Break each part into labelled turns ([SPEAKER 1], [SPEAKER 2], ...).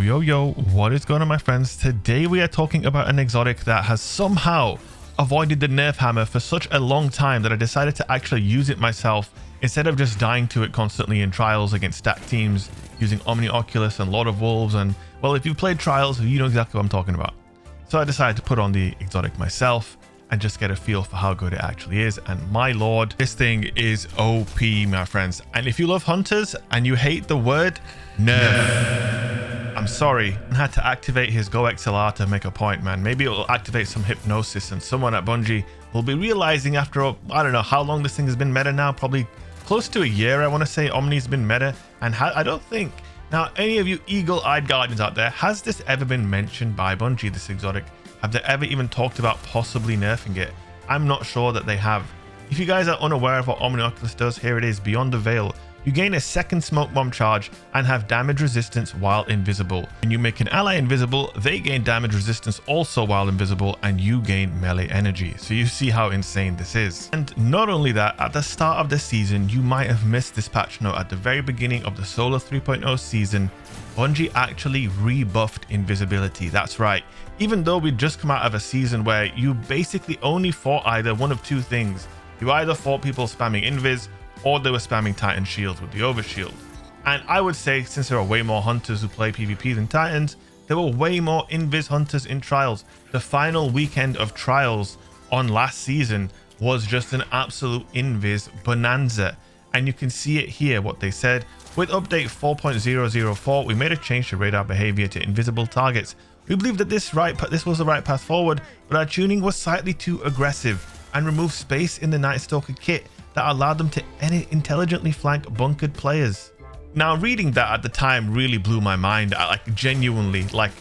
[SPEAKER 1] Yo, what is going on, my friends? Today we are talking about an exotic that has somehow avoided the nerf hammer for such a long time that I decided to actually use it myself instead of just dying to it constantly in trials against stacked teams using Omnioculus and Lord of Wolves. And well, if you've played trials, you know exactly what I'm talking about. So I decided to put on the exotic myself and just get a feel for how good it actually is. And my lord, this thing is OP, my friends. And if you love hunters and you hate the word nerf, I'm sorry. I had to activate his Go XLR to make a point, man. Maybe it will activate some hypnosis and someone at Bungie will be realizing after, I don't know how long this thing has been meta now, probably close to a year, I want to say Omni's been meta. And I don't think, now any of you eagle-eyed guardians out there, has this ever been mentioned by Bungie, this exotic? Have they ever even talked about possibly nerfing it? I'm not sure that they have. If you guys are unaware of what Omnioculus does, here it is, Beyond the Veil. You gain a second smoke bomb charge and have damage resistance while invisible. When you make an ally invisible, they gain damage resistance also while invisible, and you gain melee energy. So you see how insane this is. And not only that, at the start of the season, you might have missed this patch note at the very beginning of the Solar 3.0 season. Bungie actually rebuffed invisibility. That's right. Even though we'd just come out of a season where you basically only fought either one of two things. You either fought people spamming invis, or they were spamming Titan shields with the overshield. And I would say, since there are way more hunters who play PvP than Titans, there were way more invis hunters in trials. The final weekend of trials on last season was just an absolute invis bonanza. And you can see it here, what they said. With update 4.004, we made a change to radar behavior to invisible targets. We believe that this was the right path forward, but our tuning was slightly too aggressive and removed space in the Night Stalker kit that allowed them to intelligently flank bunkered players. Now, reading that at the time really blew my mind. Like, genuinely, like,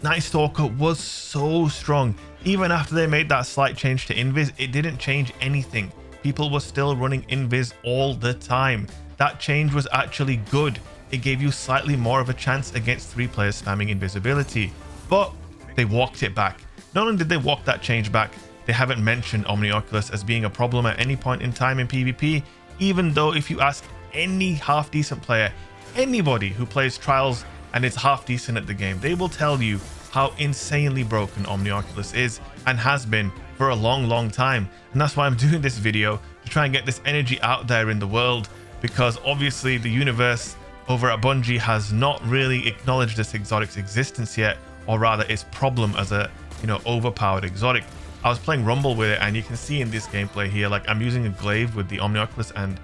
[SPEAKER 1] Night Stalker was so strong. Even after they made that slight change to invis, it didn't change anything. People were still running invis all the time. That change was actually good. It gave you slightly more of a chance against 3 players spamming invisibility, but they walked it back. Not only did they walk that change back, they haven't mentioned Omnioculus as being a problem at any point in time in PvP, even though if you ask any half decent player, anybody who plays trials and is half decent at the game, they will tell you how insanely broken Omnioculus is and has been for a long time. And that's why I'm doing this video, to try and get this energy out there in the world, because obviously the universe over at Bungie has not really acknowledged this exotic's existence yet, or rather its problem as a, you know, overpowered exotic. I was playing Rumble with it, and you can see in this gameplay here, like, I'm using a glaive with the Omnioculus, and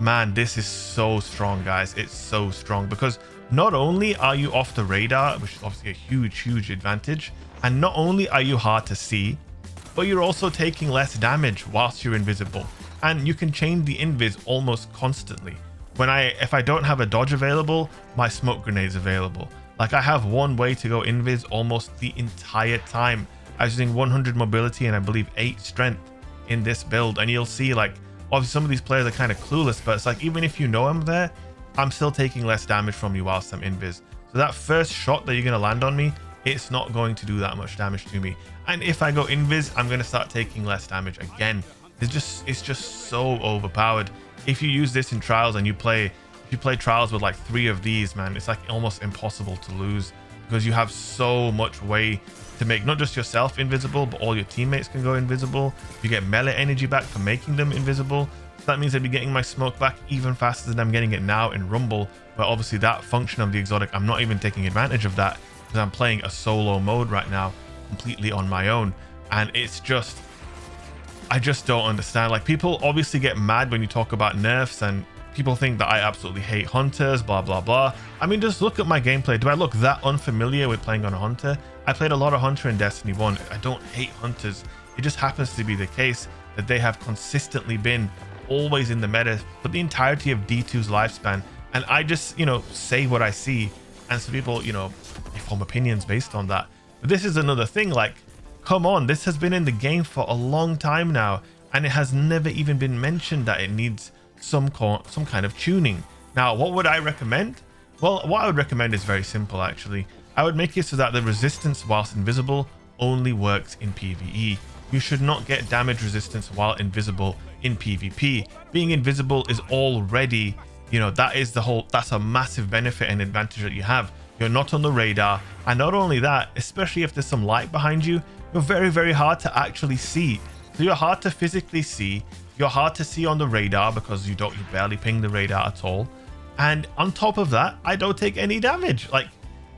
[SPEAKER 1] man, this is so strong, guys. It's so strong because not only are you off the radar, which is obviously a huge advantage, and not only are you hard to see, but you're also taking less damage whilst you're invisible, and you can change the invis almost constantly. If I don't have a dodge available, my smoke grenade's available. Like, I have one way to go invis almost the entire time. I was using 100 mobility and I believe 8 strength in this build, and you'll see, like, obviously some of these players are kind of clueless, but it's like, even if you know I'm there, I'm still taking less damage from you whilst I'm invis. So that first shot that you're going to land on me, it's not going to do that much damage to me. And if I go invis, I'm going to start taking less damage again. It's just so overpowered. If you use this in trials and if you play trials with like 3 of these, man, it's like almost impossible to lose, because you have so much way to make not just yourself invisible, but all your teammates can go invisible. You get melee energy back for making them invisible. So that means I'd be getting my smoke back even faster than I'm getting it now in Rumble, where obviously that function of the exotic, I'm not even taking advantage of that because I'm playing a solo mode right now completely on my own. And it's just, I just don't understand. Like, people obviously get mad when you talk about nerfs, and people think that I absolutely hate hunters, blah blah. I mean, just look at my gameplay. Do I look that unfamiliar with playing on a hunter? I played a lot of hunter in Destiny 1. I don't hate hunters. It just happens to be the case that they have consistently been always in the meta for the entirety of D2's lifespan. And I just, you know, say what I see, and some people, you know, they form opinions based on that. But this is another thing. Like, come on, this has been in the game for a long time now, and it has never even been mentioned that it needs some kind of tuning. Now, what would I recommend? Well, what I would recommend is very simple, actually. I would make it so that the resistance whilst invisible only works in PvE. You should not get damage resistance while invisible in PvP. Being invisible is already, you know, that's a massive benefit and advantage that you have. You're not on the radar. And not only that, especially if there's some light behind you, you're very, very hard to actually see. So you're hard to physically see. You're hard to see on the radar because you barely ping the radar at all. And on top of that, I don't take any damage. Like,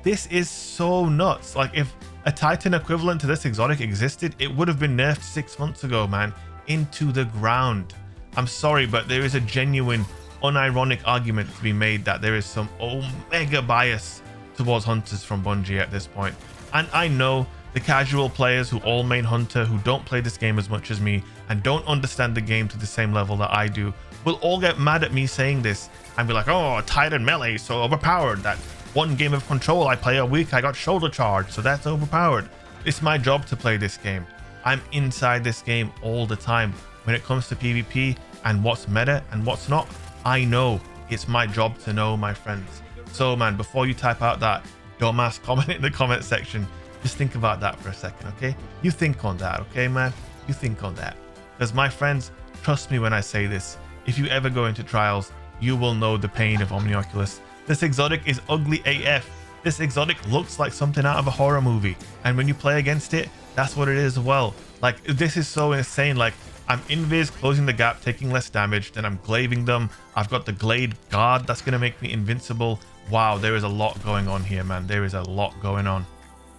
[SPEAKER 1] this is so nuts. Like, if a Titan equivalent to this exotic existed, it would have been nerfed 6 months ago, man. Into the ground. I'm sorry, but there is a genuine, unironic argument to be made that there is some omega bias towards hunters from Bungie at this point. And I know the casual players who all main hunter, who don't play this game as much as me and don't understand the game to the same level that I do, will all get mad at me saying this and be like, oh, Titan melee is so overpowered. That one game of control I play a week, I got shoulder charge, so that's overpowered. It's my job to play this game. I'm inside this game all the time. When it comes to PvP and what's meta and what's not, I know. It's my job to know, my friends. So man, before you type out that dumbass comment in the comment section, just think about that for a second, okay? You think on that, okay, man? You think on that. Because my friends, trust me when I say this, if you ever go into trials, you will know the pain of Omnioculus. This exotic is ugly AF. This exotic looks like something out of a horror movie. And when you play against it, that's what it is as well. Like, this is so insane. Like, I'm invis, closing the gap, taking less damage, then I'm glaving them. I've got the glade guard that's going to make me invincible. Wow, there is a lot going on here, man. There is a lot going on.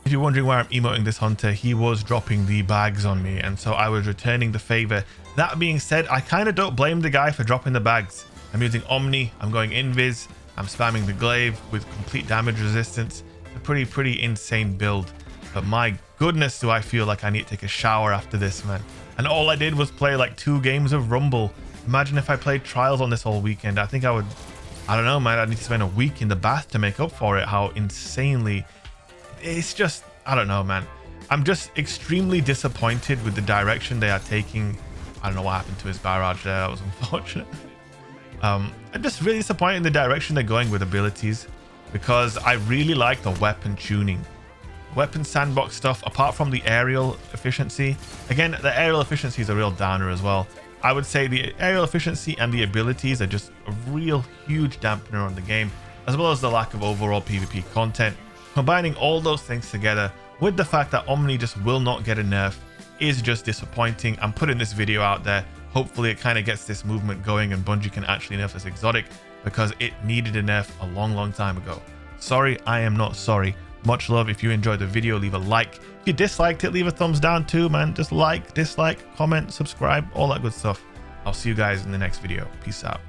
[SPEAKER 1] If you're wondering why I'm emoting this hunter, he was dropping the bags on me, and so I was returning the favor. That being said, I kind of don't blame the guy for dropping the bags. I'm using Omni, I'm going invis, I'm spamming the glaive with complete damage resistance. A pretty insane build. But my goodness, do I feel like I need to take a shower after this, man. And all I did was play like 2 games of Rumble. Imagine if I played Trials on this whole weekend. I think I would, I don't know, man. I'd need to spend a week in the bath to make up for it. How insanely, it's just, I don't know, man. I'm just extremely disappointed with the direction they are taking. I don't know what happened to his barrage there. That was unfortunate. I'm just really disappointed in the direction they're going with abilities, because I really like the weapon tuning. Weapon sandbox stuff, apart from the aerial efficiency. Again, the aerial efficiency is a real downer as well. I would say the aerial efficiency and the abilities are just a real huge dampener on the game, as well as the lack of overall PvP content. Combining all those things together with the fact that Omni just will not get a nerf is just disappointing. I'm putting this video out there. Hopefully it kind of gets this movement going and Bungie can actually nerf this exotic, because it needed a nerf a long time ago. Sorry, I am not sorry. Much love. If you enjoyed the video, leave a like. If you disliked it, leave a thumbs down too, man. Just like, dislike, comment, subscribe, all that good stuff. I'll see you guys in the next video. Peace out.